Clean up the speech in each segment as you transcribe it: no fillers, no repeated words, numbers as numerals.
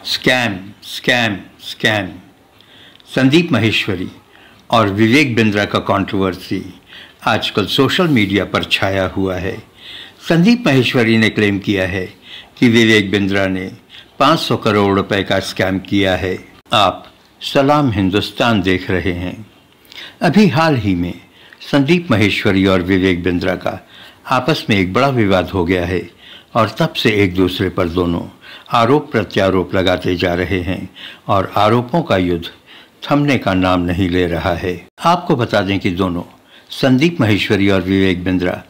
Scam scam scam. Sandeep Maheshwari और विवेक बिंद्रा का controversy आजकल सोशल मीडिया पर छाया हुआ है। संदीप माहेश्वरी ने क्लेम किया है कि विवेक बिंद्रा ने 500 करोड़ रुपए का स्कैम किया है। आप सलाम हिंदुस्तान देख रहे हैं। अभी हाल ही में संदीप माहेश्वरी और विवेक बिंद्रा का आपस में एक बड़ा विवाद हो गया है और तब से एक दूसरे पर दोनों आरोप प्रत्यारोप लगाते जा रहे हैं और आरोपों का युद्ध थमने का नाम नहीं ले रहा है। आपको बता दें कि दोनों संदीप माहेश्वरी और विवेक बिंद्रा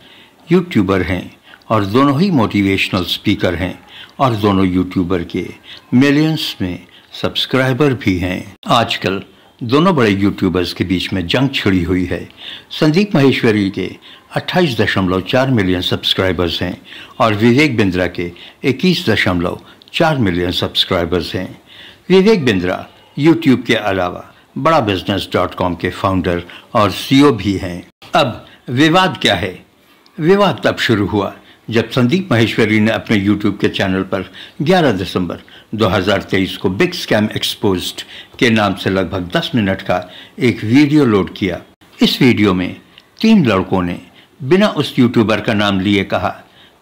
यूट्यूबर हैं और दोनों ही मोटिवेशनल स्पीकर हैं और दोनों यूट्यूबर के मिलियंस में सब्सक्राइबर भी हैं। आजकल दोनों बड़े यूट्यूबर्स के बीच में जंग छिड़ी हुई है। संदीप माहेश्वरी के 28.4 मिलियन सब्सक्राइबर्स हैं और विवेक बिंद्रा के 21.4 मिलियन सब्सक्राइबर्स हैं। विवेक बिंद्रा यूट्यूब के अलावा बड़ा बिजनेस.com के फाउंडर और सीईओ भी हैं। अब विवाद क्या है? विवाद तब शुरू हुआ जब संदीप माहेश्वरी ने अपने यूट्यूब के चैनल पर 11 दिसंबर 2023 को बिग स्कैम एक्सपोज्ड के नाम से लगभग 10 मिनट का एक वीडियो लोड किया। इस वीडियो में 3 लड़कों ने बिना उस यूट्यूबर का नाम लिए कहा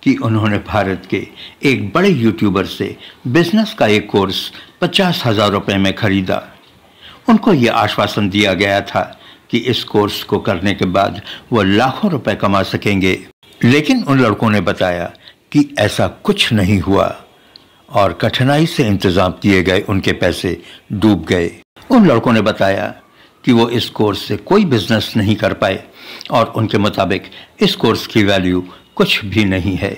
कि उन्होंने भारत के एक बड़े यूट्यूबर से बिजनेस का एक कोर्स 50,000 रुपये में खरीदा। उनको ये आश्वासन दिया गया था कि इस कोर्स को करने के बाद वो लाखों रुपए कमा सकेंगे, लेकिन उन लड़कों ने बताया कि ऐसा कुछ नहीं हुआ और कठिनाई से इंतजाम किए गए उनके पैसे डूब गए। उन लड़कों ने बताया कि वो इस कोर्स से कोई बिजनेस नहीं कर पाए और उनके मुताबिक इस कोर्स की वैल्यू कुछ भी नहीं है।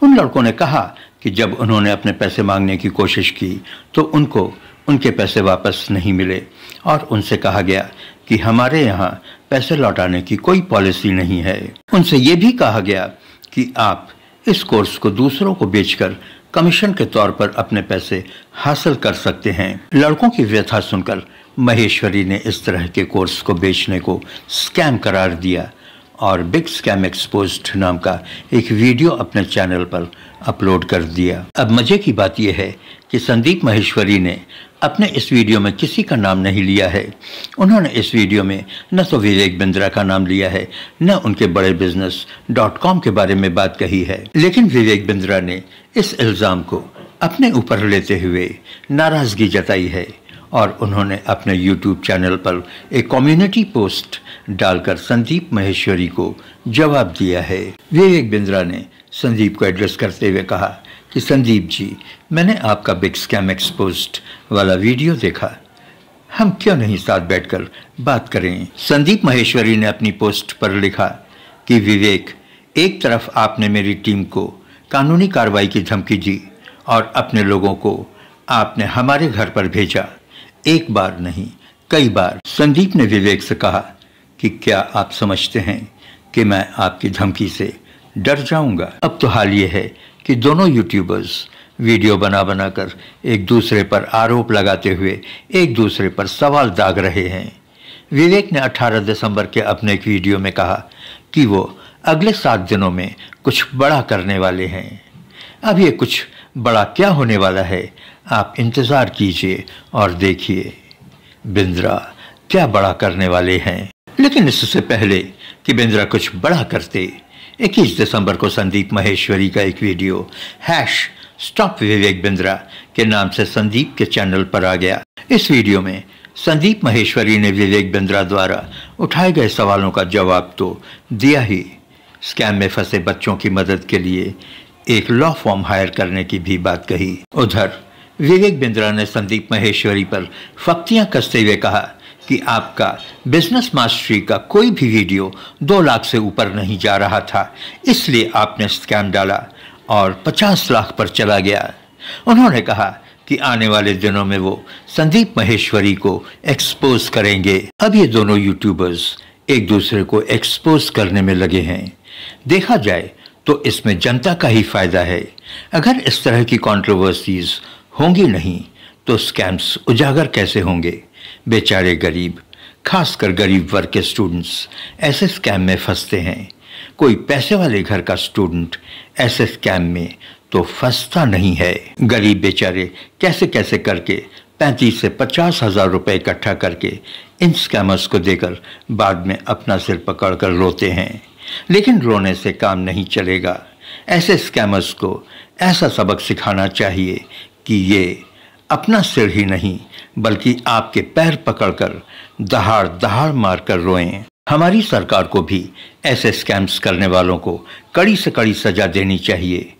उन लड़कों ने कहा कि जब उन्होंने अपने पैसे मांगने की कोशिश की तो उनको उनके पैसे वापस नहीं मिले और उनसे कहा गया कि हमारे यहाँ पैसे लौटाने की कोई पॉलिसी नहीं है। उनसे ये भी कहा गया कि आप इस कोर्स को दूसरों को बेचकर कमीशन के तौर पर अपने पैसे हासिल कर सकते हैं। लड़कों की व्यथा सुनकर माहेश्वरी ने इस तरह के कोर्स को बेचने को स्कैम करार दिया और बिग स्कैम एक्सपोज्ड नाम का एक वीडियो अपने चैनल पर अपलोड कर दिया। अब मजे की बात यह है कि संदीप माहेश्वरी ने अपने इस वीडियो में किसी का नाम नहीं लिया है। उन्होंने इस वीडियो में न तो विवेक बिंद्रा का नाम लिया है न उनके बड़े बिजनेस.com के बारे में बात कही है, लेकिन विवेक बिंद्रा ने इस इल्ज़ाम को अपने ऊपर लेते हुए नाराज़गी जताई है और उन्होंने अपने यूट्यूब चैनल पर एक कम्युनिटी पोस्ट डालकर संदीप माहेश्वरी को जवाब दिया है। विवेक बिंद्रा ने संदीप को एड्रेस करते हुए कहा कि संदीप जी, मैंने आपका बिग स्कैम एक्सपोज्ड वाला वीडियो देखा, हम क्यों नहीं साथ बैठकर बात करें। संदीप माहेश्वरी ने अपनी पोस्ट पर लिखा कि विवेक, एक तरफ आपने मेरी टीम को कानूनी कार्रवाई की धमकी दी और अपने लोगों को आपने हमारे घर पर भेजा, एक बार नहीं कई बार। संदीप ने विवेक से कहा कि क्या आप समझते हैं कि मैं आपकी धमकी से डर जाऊंगा? अब तो हाल ये है कि दोनों यूट्यूबर्स वीडियो बना बनाकर एक दूसरे पर आरोप लगाते हुए एक दूसरे पर सवाल दाग रहे हैं। विवेक ने 18 दिसंबर के अपने एक वीडियो में कहा कि वो अगले 7 दिनों में कुछ बड़ा करने वाले हैं। अब ये कुछ बड़ा क्या होने वाला है, आप इंतज़ार कीजिए और देखिए बिंद्रा क्या बड़ा करने वाले हैं। लेकिन इससे पहले कि बिंद्रा कुछ बड़ा करते, 21 दिसंबर को संदीप माहेश्वरी का एक वीडियो #स्टॉप विवेक बिंद्रा के नाम से संदीप के चैनल पर आ गया। इस वीडियो में संदीप माहेश्वरी ने विवेक बिंद्रा द्वारा उठाए गए सवालों का जवाब तो दिया ही, स्कैम में फंसे बच्चों की मदद के लिए एक लॉ फॉर्म हायर करने की भी बात कही। उधर विवेक बिंद्रा ने संदीप माहेश्वरी पर फप्तियां कसते हुए कहा कि आपका बिजनेस मास्टरी का कोई भी वीडियो 2 लाख से ऊपर नहीं जा रहा था, इसलिए आपने स्कैम डाला और 50 लाख पर चला गया। उन्होंने कहा कि आने वाले दिनों में वो संदीप माहेश्वरी को एक्सपोज करेंगे। अब ये दोनों यूट्यूबर्स एक दूसरे को एक्सपोज करने में लगे हैं। देखा जाए तो इसमें जनता का ही फायदा है। अगर इस तरह की कंट्रोवर्सीज होंगी नहीं तो स्कैम्स उजागर कैसे होंगे? बेचारे गरीब, खासकर गरीब वर्ग के स्टूडेंट्स ऐसे स्कैम में फंसते हैं। कोई पैसे वाले घर का स्टूडेंट ऐसे स्कैम में तो फंसता नहीं है। गरीब बेचारे कैसे कैसे करके 35 से 50 हजार रुपए इकट्ठा करके इन स्कैमर्स को देकर बाद में अपना सिर पकड़कर रोते हैं, लेकिन रोने से काम नहीं चलेगा। ऐसे स्कैमर्स को ऐसा सबक सिखाना चाहिए कि ये अपना सिर ही नहीं बल्कि आपके पैर पकड़कर दहाड़ दहाड़ मारकर रोएं। हमारी सरकार को भी ऐसे स्कैम्स करने वालों को कड़ी से कड़ी सजा देनी चाहिए।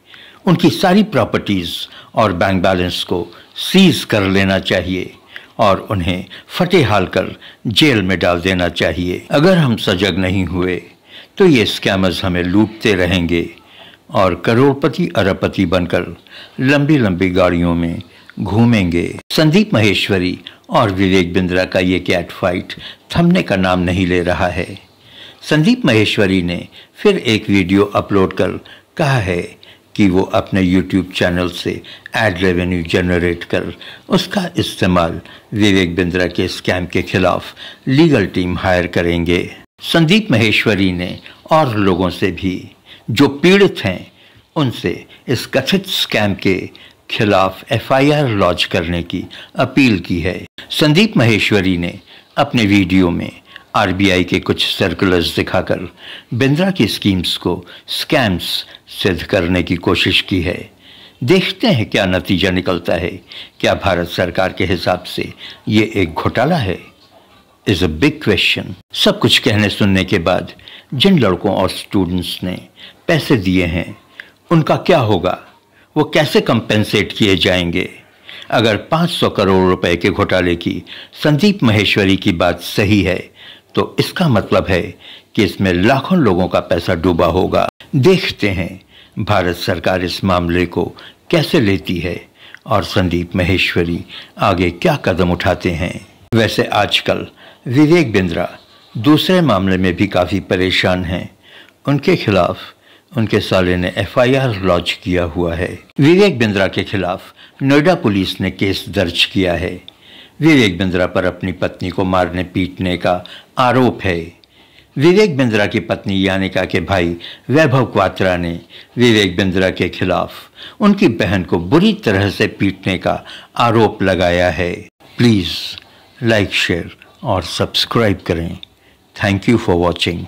उनकी सारी प्रॉपर्टीज और बैंक बैलेंस को सीज कर लेना चाहिए और उन्हें फटे हाल कर जेल में डाल देना चाहिए। अगर हम सजग नहीं हुए तो ये स्कैमर्स हमें लूटते रहेंगे और करोड़पति अरबपति बनकर लंबी लंबी गाड़ियों में घूमेंगे। संदीप माहेश्वरी और विवेक बिंद्रा का ये कैट फाइट थमने का नाम नहीं ले रहा है। संदीप माहेश्वरी ने फिर एक वीडियो अपलोड कर कहा है कि वो अपने YouTube चैनल से एड रेवेन्यू जनरेट कर उसका इस्तेमाल विवेक बिंद्रा के स्कैम के खिलाफ लीगल टीम हायर करेंगे। संदीप माहेश्वरी ने और लोगों से भी जो पीड़ित हैं उनसे इस कथित स्कैम के खिलाफ FIR लॉन्च करने की अपील की है। संदीप माहेश्वरी ने अपने वीडियो में RBI के कुछ सर्कुलर्स दिखाकर बिंद्रा की स्कीम्स को स्कैम्स सिद्ध करने की कोशिश की है। देखते हैं क्या नतीजा निकलता है। क्या भारत सरकार के हिसाब से ये एक घोटाला है? Is a big question. सब कुछ कहने सुनने के बाद जिन लड़कों और स्टूडेंट्स ने पैसे दिए हैं उनका क्या होगा? वो कैसे कंपेंसेट किए जाएंगे? अगर 500 करोड़ रुपए के घोटाले की संदीप माहेश्वरी की बात सही है तो इसका मतलब है कि इसमें लाखों लोगों का पैसा डूबा होगा। देखते हैं भारत सरकार इस मामले को कैसे लेती है और संदीप माहेश्वरी आगे क्या कदम उठाते हैं। वैसे आजकल विवेक बिंद्रा दूसरे मामले में भी काफ़ी परेशान हैं। उनके खिलाफ उनके साले ने FIR लॉन्च किया हुआ है। विवेक बिंद्रा के खिलाफ नोएडा पुलिस ने केस दर्ज किया है। विवेक बिंद्रा पर अपनी पत्नी को मारने पीटने का आरोप है। विवेक बिंद्रा की पत्नी यानिका के भाई वैभव क्वात्रा ने विवेक बिंद्रा के खिलाफ उनकी बहन को बुरी तरह से पीटने का आरोप लगाया है। प्लीज़ लाइक, शेयर और सब्सक्राइब करें। Thank you for watching.